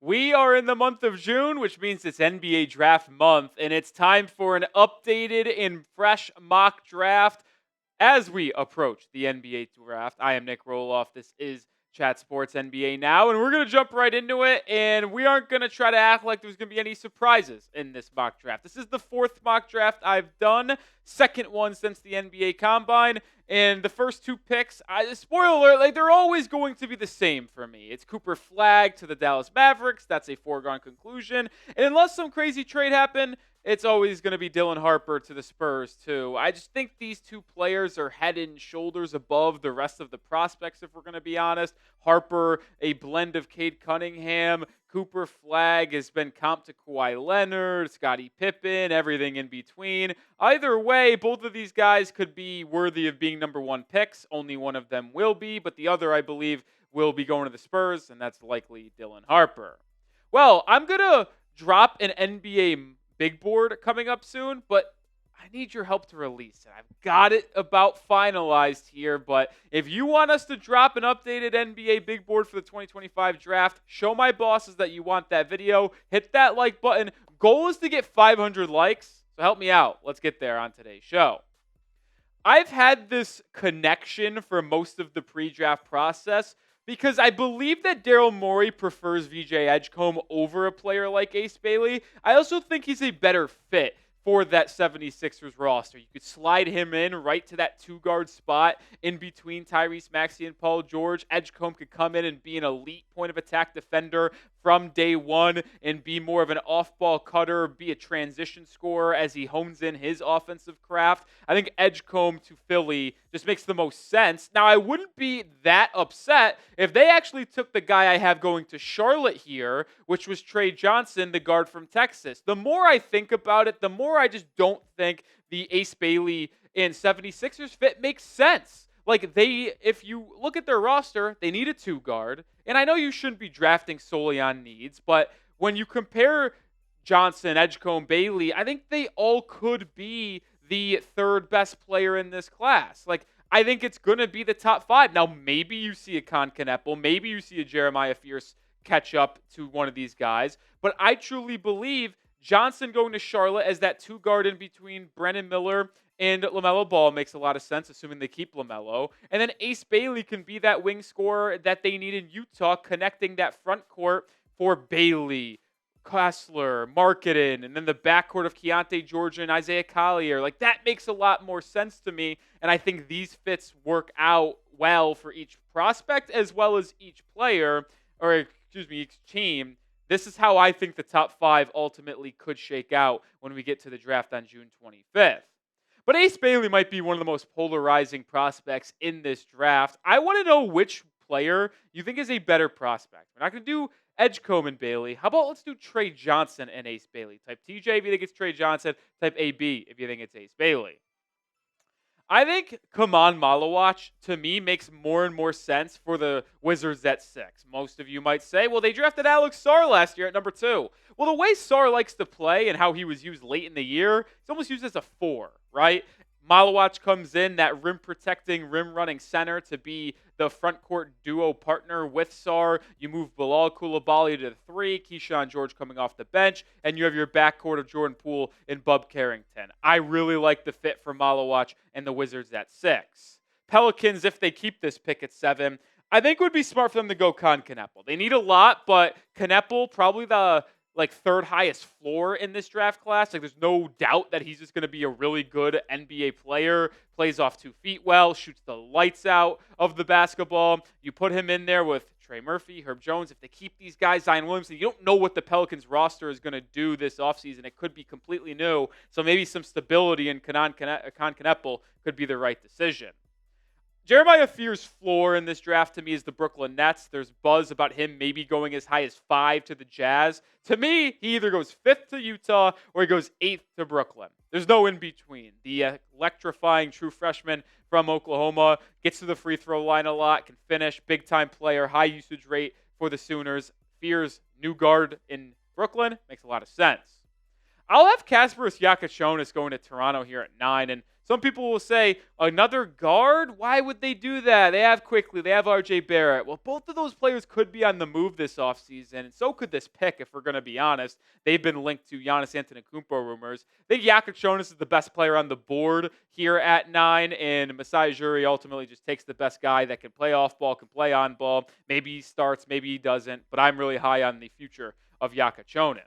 We are in the month of June, which means it's NBA draft month, and it's time for an updated and fresh mock draft as we approach the NBA draft. I am Nic Rohloff. This is Chat Sports NBA Now, and we're going to jump right into it, and we aren't going to try to act like there's going to be any surprises in this mock draft. This is the fourth mock draft I've done, second one since the NBA Combine, and the first two picks, spoiler alert, they're always going to be the same for me. It's Cooper Flagg to the Dallas Mavericks. That's a foregone conclusion. And unless some crazy trade happened, it's always going to be Dylan Harper to the Spurs, too. I just think these two players are head and shoulders above the rest of the prospects, if we're going to be honest. Harper, a blend of Cade Cunningham. Cooper Flagg has been comped to Kawhi Leonard, Scottie Pippen, everything in between. Either way, both of these guys could be worthy of being number one picks. Only one of them will be, but the other, I believe, will be going to the Spurs, and that's likely Dylan Harper. Well, I'm going to drop an NBA big board coming up soon, but I need your help to release it. I've got it about finalized here, but if you want us to drop an updated NBA big board for the 2025 draft, show my bosses that you want that video. Hit that like button. Goal is to get 500 likes, so help me out. Let's get there on today's show. I've had this connection for most of the pre-draft process because I believe that Daryl Morey prefers VJ Edgecombe over a player like Ace Bailey. I also think he's a better fit for that 76ers roster. You could slide him in right to that two-guard spot in between Tyrese Maxey and Paul George. Edgecombe could come in and be an elite point-of-attack defender from day one and be more of an off-ball cutter, be a transition scorer as he hones in his offensive craft. I think Edgecombe to Philly just makes the most sense. Now, I wouldn't be that upset if they actually took the guy I have going to Charlotte here, which was Trey Johnson, the guard from Texas. The more I think about it, the more I just don't think the Ace Bailey and 76ers fit makes sense. Like, if you look at their roster, they need a two-guard. And I know you shouldn't be drafting solely on needs, but when you compare Johnson, Edgecombe, Bailey, I think they all could be the third best player in this class. Like, I think it's going to be the top five. Now, maybe you see a Knueppel, maybe you see a Jeremiah Fierce catch up to one of these guys, but I truly believe Johnson going to Charlotte as that two-guard in between Brennan Miller and LaMelo Ball makes a lot of sense, assuming they keep LaMelo. And then Ace Bailey can be that wing scorer that they need in Utah, connecting that front court for Bailey, Kessler, Marketing, and then the backcourt of Keontae George and Isaiah Collier. Like, that makes a lot more sense to me, and I think these fits work out well for each prospect as well as each player, each team. This is how I think the top five ultimately could shake out when we get to the draft on June 25th. But Ace Bailey might be one of the most polarizing prospects in this draft. I want to know which player you think is a better prospect. We're not going to do Edgecombe and Bailey. How about let's do Trey Johnson and Ace Bailey? Type TJ if you think it's Trey Johnson. Type AB if you think it's Ace Bailey. I think Khaman Maluach, to me, makes more and more sense for the Wizards at 6. Most of you might say, well, they drafted Alex Sarr last year at number 2. Well, the way Sarr likes to play and how he was used late in the year, he's almost used as a 4, right? Maluach comes in, that rim-protecting, rim-running center to be the front-court duo partner with Sarr. You move Bilal Coulibaly to the 3, Keyshawn George coming off the bench, and you have your backcourt of Jordan Poole and Bub Carrington. I really like the fit for Maluach and the Wizards at 6. Pelicans, if they keep this pick at 7, I think it would be smart for them to go Knueppel. They need a lot, but Knueppel, probably the third highest floor in this draft class. Like, there's no doubt that he's just going to be a really good NBA player, plays off 2 feet well, shoots the lights out of the basketball. You put him in there with Trey Murphy, Herb Jones. If they keep these guys, Zion Williamson, you don't know what the Pelicans roster is going to do this offseason. It could be completely new. So maybe some stability in Knueppel could be the right decision. Jeremiah Fierce's floor in this draft to me is the Brooklyn Nets. There's buzz about him maybe going as high as 5 to the Jazz. To me, he either goes 5th to Utah or he goes 8th to Brooklyn. There's no in between. The electrifying true freshman from Oklahoma gets to the free throw line a lot, can finish, big-time player, high usage rate for the Sooners. Fierce, new guard in Brooklyn, makes a lot of sense. I'll have Kasparas Jakucionis going to Toronto here at 9. And some people will say, another guard? Why would they do that? They have Quickly. They have RJ Barrett. Well, both of those players could be on the move this offseason, and so could this pick, if we're going to be honest. They've been linked to Giannis Antetokounmpo rumors. I think Jakucionis is the best player on the board here at 9, and Masai Ujiri ultimately just takes the best guy that can play off ball, can play on ball. Maybe he starts, maybe he doesn't, but I'm really high on the future of Jakucionis.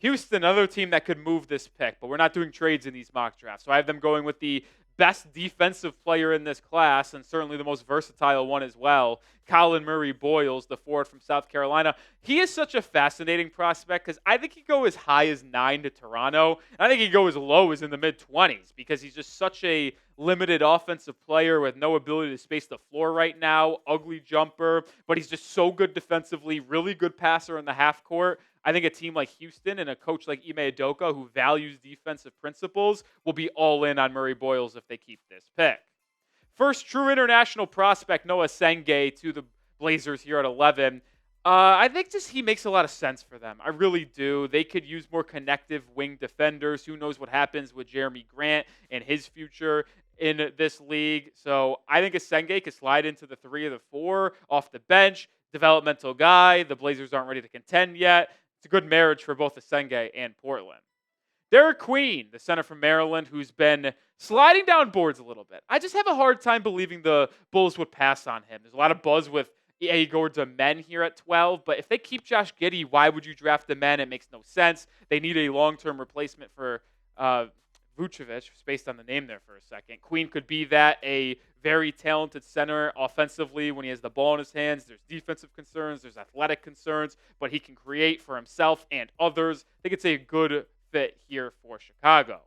Houston, another team that could move this pick, but we're not doing trades in these mock drafts. So I have them going with the best defensive player in this class, and certainly the most versatile one as well, Collin Murray-Boyles, the forward from South Carolina. He is such a fascinating prospect because I think he'd go as high as 9 to Toronto, and I think he'd go as low as in the mid-20s because he's just such a limited offensive player with no ability to space the floor right now, ugly jumper, but he's just so good defensively, really good passer in the half court. I think a team like Houston and a coach like Ime Udoka, who values defensive principles, will be all in on Murray-Boyles if they keep this pick. First true international prospect, Noah Essengue, to the Blazers here at 11. I think just he makes a lot of sense for them. I really do. They could use more connective wing defenders. Who knows what happens with Jeremy Grant and his future in this league. So I think Essengue could slide into the 3 or the 4 off the bench. Developmental guy. The Blazers aren't ready to contend yet. It's a good marriage for both Essengue and Portland. Derek Queen, the center from Maryland, who's been sliding down boards a little bit. I just have a hard time believing the Bulls would pass on him. There's a lot of buzz with Igor Demen here at 12, but if they keep Josh Giddey, why would you draft Demen? It makes no sense. They need a long-term replacement for Vucevic, based on the name there for a second. Queen could be that, a very talented center offensively when he has the ball in his hands. There's defensive concerns, there's athletic concerns, but he can create for himself and others. I think it's a good fit here for Chicago.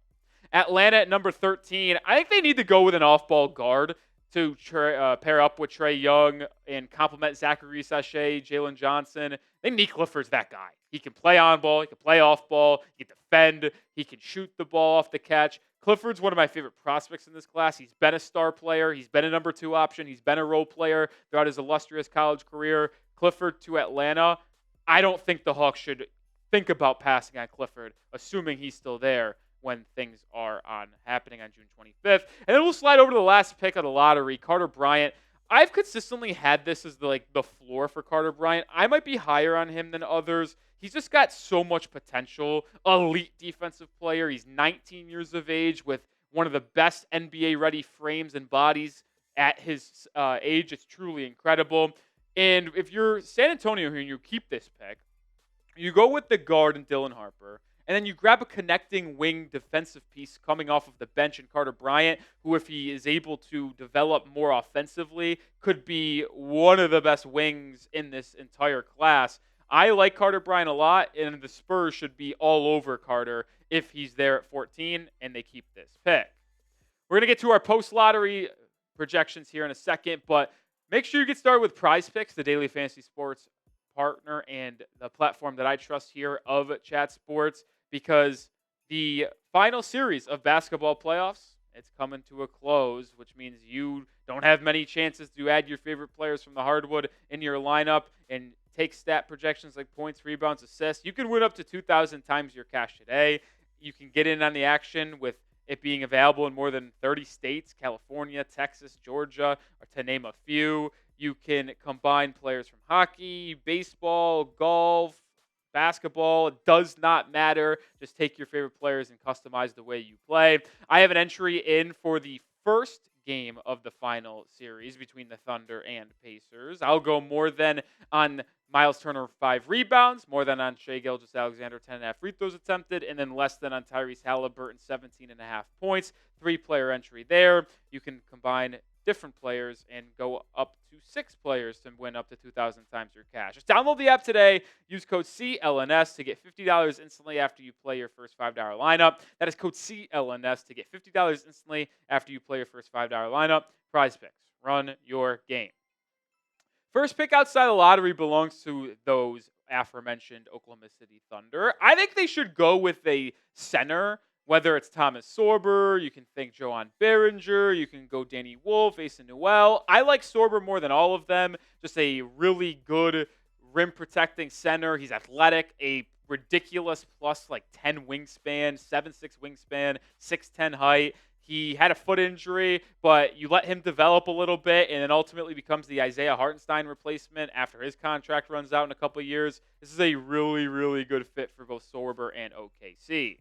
Atlanta at number 13. I think they need to go with an off-ball guard to pair up with Trae Young and complement Zachary Sachet, Jalen Johnson. I think Nic Clifford's that guy. He can play on ball, he can play off ball, he can defend, he can shoot the ball off the catch. Clifford's one of my favorite prospects in this class. He's been a star player. He's been a number 2 option. He's been a role player throughout his illustrious college career. Clifford to Atlanta. I don't think the Hawks should think about passing on Clifford, assuming he's still there when things are happening on June 25th. And then we'll slide over to the last pick of the lottery, Carter Bryant. I've consistently had this as the floor for Carter Bryant. I might be higher on him than others. He's just got so much potential. Elite defensive player. He's 19 years of age with one of the best NBA-ready frames and bodies at his age. It's truly incredible. And if you're San Antonio here and you keep this pick, you go with the guard and Dylan Harper, and then you grab a connecting wing defensive piece coming off of the bench in Carter Bryant, who, if he is able to develop more offensively, could be one of the best wings in this entire class. I like Carter Bryant a lot, and the Spurs should be all over Carter if he's there at 14 and they keep this pick. We're going to get to our post-lottery projections here in a second, but make sure you get started with Prize Picks, the daily fantasy sports partner and the platform that I trust here of Chat Sports, because the final series of basketball playoffs, it's coming to a close, which means you don't have many chances to add your favorite players from the hardwood in your lineup and take stat projections like points, rebounds, assists. You can win up to 2,000 times your cash today. You can get in on the action with it being available in more than 30 states, California, Texas, Georgia, to name a few. You can combine players from hockey, baseball, golf, basketball. It does not matter. Just take your favorite players and customize the way you play. I have an entry in for the first game of the final series between the Thunder and Pacers. I'll go more than on Miles Turner 5 rebounds, more than on Shai Gilgeous-Alexander 10.5 free throws attempted, and then less than on Tyrese Halliburton 17.5 points. 3-player entry there. You can combine different players and go up to 6 players to win up to 2,000 times your cash. Just download the app today. Use code CLNS to get $50 instantly after you play your first $5 lineup. That is code CLNS to get $50 instantly after you play your first $5 lineup. Prize Picks. Run your game. First pick outside the lottery belongs to those aforementioned Oklahoma City Thunder. I think they should go with a center, whether it's Thomas Sorber, you can think Joan Behringer, you can go Danny Wolf, Asa Newell. I like Sorber more than all of them. Just a really good rim-protecting center. He's athletic, a ridiculous plus like 10 wingspan, 7'6" wingspan, 6'10" height. He had a foot injury, but you let him develop a little bit and then ultimately becomes the Isaiah Hartenstein replacement after his contract runs out in a couple of years. This is a really, really good fit for both Sorber and OKC.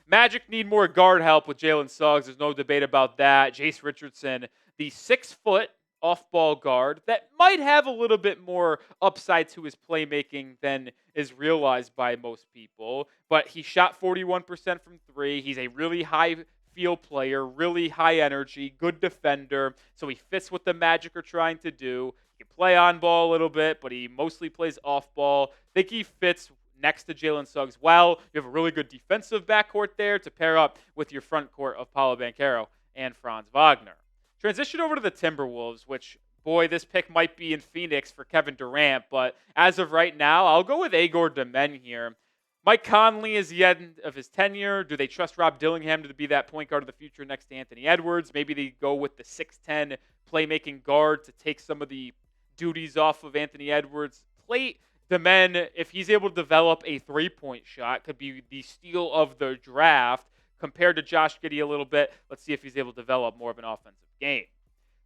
Magic need more guard help with Jalen Suggs. There's no debate about that. Jace Richardson, the 6-foot off-ball guard that might have a little bit more upside to his playmaking than is realized by most people. But he shot 41% from three. He's a really high field player, really high energy, good defender. So he fits what the Magic are trying to do. He can play on ball a little bit, but he mostly plays off ball. I think he fits next to Jalen Suggs well. You have a really good defensive backcourt there to pair up with your front court of Paolo Banchero and Franz Wagner. Transition over to the Timberwolves, which, boy, this pick might be in Phoenix for Kevin Durant, but as of right now, I'll go with Igor Demen here. Mike Conley is the end of his tenure. Do they trust Rob Dillingham to be that point guard of the future next to Anthony Edwards? Maybe they go with the 6'10 playmaking guard to take some of the duties off of Anthony Edwards' plate. Demen, if he's able to develop a three-point shot, could be the steal of the draft compared to Josh Giddey a little bit. Let's see if he's able to develop more of an offensive game.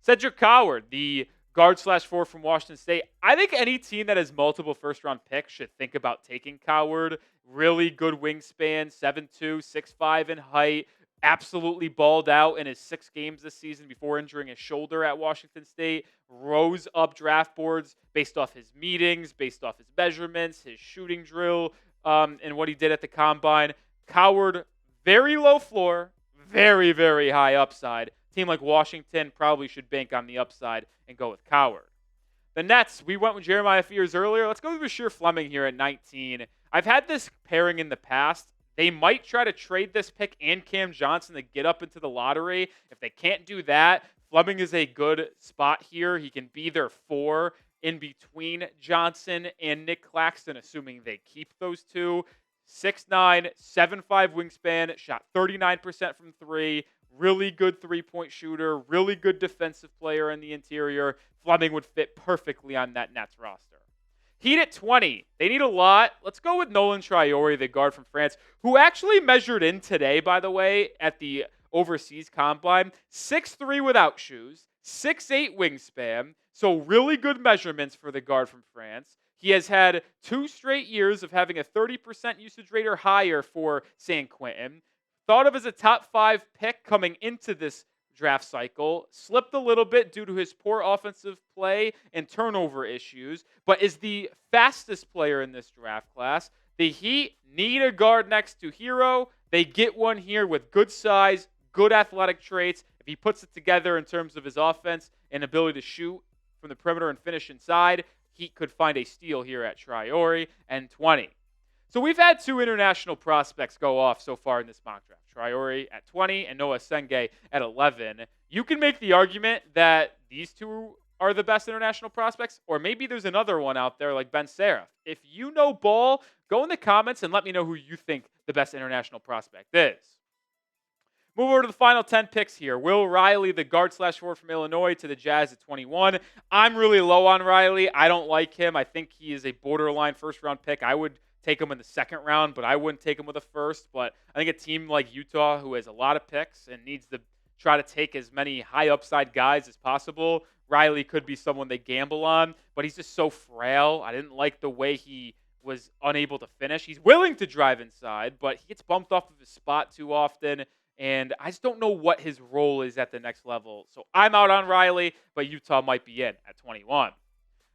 Cedric Coward, the guard/4 from Washington State. I think any team that has multiple first-round picks should think about taking Coward. Really good wingspan, 7'2", 6'5" in height. Absolutely balled out in his 6 games this season before injuring his shoulder at Washington State. Rose up draft boards based off his meetings, based off his measurements, his shooting drill, and what he did at the Combine. Coward, very low floor, very, very high upside. A team like Washington probably should bank on the upside and go with Coward. The Nets, we went with Jeremiah Fears earlier. Let's go with Bashir Fleming here at 19. I've had this pairing in the past. They might try to trade this pick and Cam Johnson to get up into the lottery. If they can't do that, Fleming is a good spot here. He can be their 4 in between Johnson and Nick Claxton, assuming they keep those two. 6'9", 7'5" wingspan, shot 39% from 3. Really good three-point shooter, really good defensive player in the interior. Fleming would fit perfectly on that Nets roster. Heat at 20. They need a lot. Let's go with Nolan Traore, the guard from France, who actually measured in today, by the way, at the overseas combine. 6'3" without shoes, 6'8" wingspan, so really good measurements for the guard from France. He has had 2 straight years of having a 30% usage rate or higher for San Quentin. Thought of as a top 5 pick coming into this draft cycle. Slipped a little bit due to his poor offensive play and turnover issues, but is the fastest player in this draft class. The Heat need a guard next to Hero. They get one here with good size, good athletic traits. If he puts it together in terms of his offense and ability to shoot from the perimeter and finish inside, Heat could find a steal here at Traore and 20. So we've had 2 international prospects go off so far in this mock draft. Traore at 20 and Noah Essengue at 11. You can make the argument that these 2 are the best international prospects, or maybe there's another one out there like Ben Seraph. If you know ball, go in the comments and let me know who you think the best international prospect is. Move over to the final 10 picks here. Will Riley, the guard/4 from Illinois, to the Jazz at 21. I'm really low on Riley. I don't like him. I think he is a borderline first-round pick. I would take him in the second round, but I wouldn't take him with a first. But I think a team like Utah, who has a lot of picks and needs to try to take as many high-upside guys as possible, Riley could be someone they gamble on, but he's just so frail. I didn't like the way he was unable to finish. He's willing to drive inside, but he gets bumped off of his spot too often. And I just don't know what his role is at the next level. So I'm out on Riley, but Utah might be in at 21.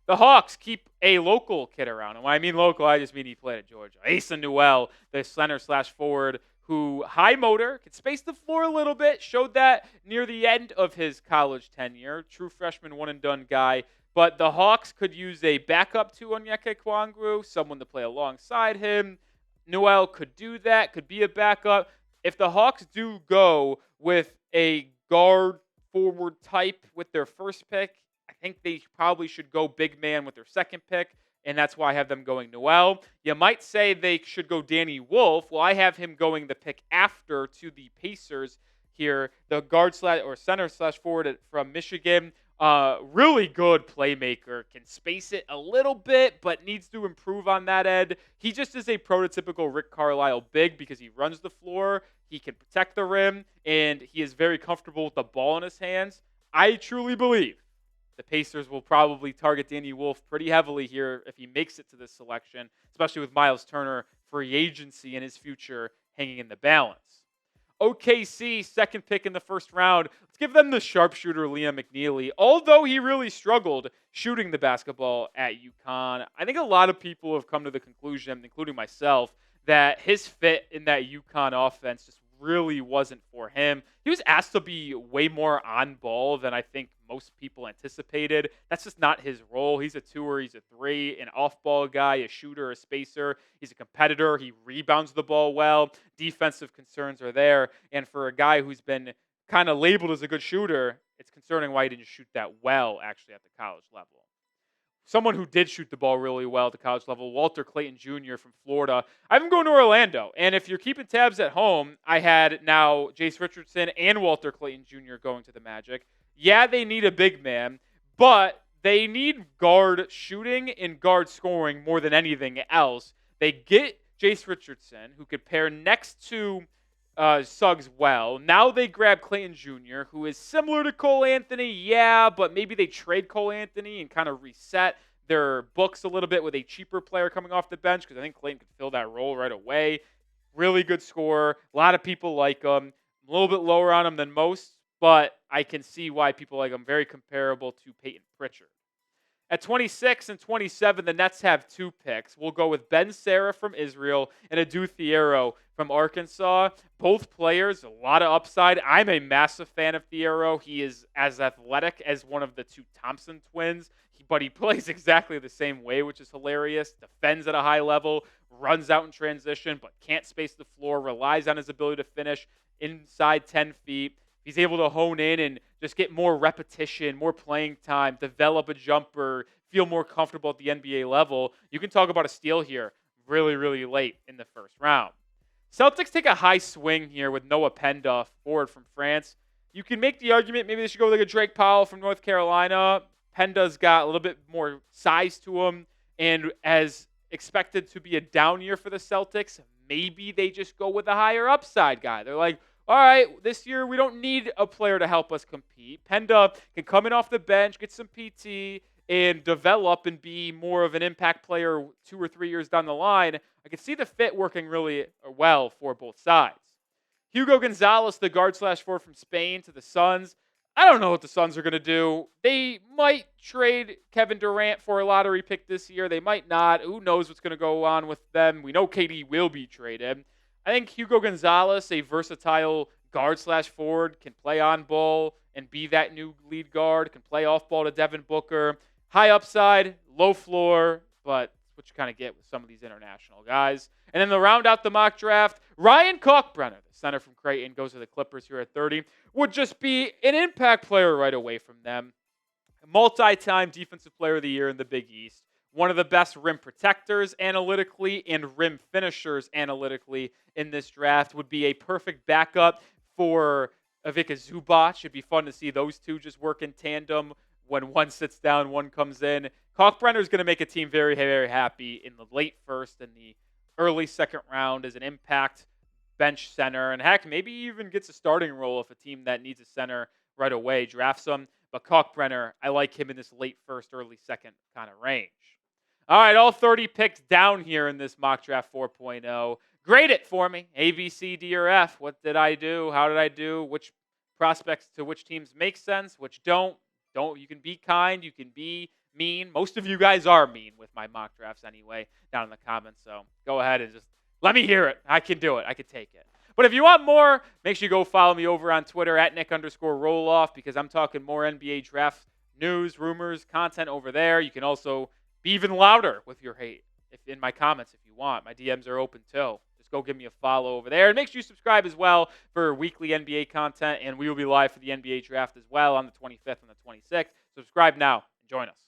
The Hawks keep a local kid around. And when I mean local, I just mean he played at Georgia. Asa Newell, the center/forward, who high motor, can space the floor a little bit. Showed that near the end of his college tenure. True freshman one-and-done guy. But the Hawks could use a backup to Onyeka Okongwu, someone to play alongside him. Newell could do that, could be a backup. If the Hawks do go with a guard forward type with their first pick, I think they probably should go big man with their second pick, and that's why I have them going Newell. You might say they should go Danny Wolf. Well, I have him going the pick after to the Pacers here, the guard/center/forward from Michigan. Really good playmaker, can space it a little bit, but needs to improve on that end. He just is a prototypical Rick Carlisle big because he runs the floor, he can protect the rim, and he is very comfortable with the ball in his hands. I truly believe the Pacers will probably target Danny Wolf pretty heavily here if he makes it to this selection, especially with Miles Turner free agency and his future hanging in the balance. OKC, second pick in the first round. Let's give them the sharpshooter Liam McNeely. Although he really struggled shooting the basketball at UConn, I think a lot of people have come to the conclusion, including myself, that his fit in that UConn offense just really wasn't for him. He was asked to be way more on ball than I think most people anticipated. That's just not his role. He's a 2 or he's a 3, an off-ball guy, a shooter, a spacer. He's a competitor. He rebounds the ball well. Defensive concerns are there. And for a guy who's been kind of labeled as a good shooter, it's concerning why he didn't shoot that well actually at the college level. Someone who did shoot the ball really well at the college level, Walter Clayton Jr. from Florida. I have him going to Orlando. And if you're keeping tabs at home, I had now Jace Richardson and Walter Clayton Jr. going to the Magic. Yeah, they need a big man, but they need guard shooting and guard scoring more than anything else. They get Jace Richardson, who could pair next to Suggs well. Now they grab Clayton Jr., who is similar to Cole Anthony, yeah, but maybe they trade Cole Anthony and kind of reset their books a little bit with a cheaper player coming off the bench because I think Clayton could fill that role right away. Really good scorer. A lot of people like him. A little bit lower on him than most, but I can see why people like him. Very comparable to Peyton Pritchard. At 26 and 27, the Nets have 2 picks. We'll go with Ben Serra from Israel and Adu Thiero from Arkansas. Both players, a lot of upside. I'm a massive fan of Thiero. He is as athletic as one of the 2 Thompson twins, but he plays exactly the same way, which is hilarious. Defends at a high level, runs out in transition, but can't space the floor, relies on his ability to finish inside 10 feet. He's able to hone in and just get more repetition, more playing time, develop a jumper, feel more comfortable at the NBA level. You can talk about a steal here really, really late in the first round. Celtics take a high swing here with Noah Penda, forward from France. You can make the argument maybe they should go with like a Drake Powell from North Carolina. Penda's got a little bit more size to him, and as expected to be a down year for the Celtics, maybe they just go with a higher upside guy. They're like, all right, this year we don't need a player to help us compete. Penda can come in off the bench, get some PT, and develop and be more of an impact player 2 or 3 years down the line. I can see the fit working really well for both sides. Hugo Gonzalez, the guard/4 from Spain to the Suns. I don't know what the Suns are going to do. They might trade Kevin Durant for a lottery pick this year. They might not. Who knows what's going to go on with them. We know KD will be traded. I think Hugo Gonzalez, a versatile guard/forward, can play on ball and be that new lead guard, can play off ball to Devin Booker. High upside, low floor, but that's what you kind of get with some of these international guys. And then to round out the mock draft, Ryan Kalkbrenner, the center from Creighton, goes to the Clippers here at 30, would just be an impact player right away from them. Multi-time Defensive Player of the Year in the Big East. One of the best rim protectors analytically and rim finishers analytically in this draft. Would be a perfect backup for Ivica Zubac. It'd be fun to see those two just work in tandem. When one sits down, one comes in. Kalkbrenner is going to make a team very, very happy in the late first and the early second round as an impact bench center. And heck, maybe even gets a starting role if a team that needs a center right away drafts him. But Kalkbrenner, I like him in this late first, early second kind of range. All right, all 30 picks down here in this mock draft 4.0. Grade it for me. A, B, C, D, or F. What did I do? How did I do? Which prospects to which teams make sense? Which don't? You can be kind. You can be mean. Most of you guys are mean with my mock drafts anyway down in the comments. So go ahead and just let me hear it. I can do it. I can take it. But if you want more, make sure you go follow me over on Twitter at Nic_Rohloff because I'm talking more NBA draft news, rumors, content over there. You can also be even louder with your hate in my comments if you want. My DMs are open too. Just go give me a follow over there. And make sure you subscribe as well for weekly NBA content. And we will be live for the NBA draft as well on the 25th and the 26th. Subscribe now and join us.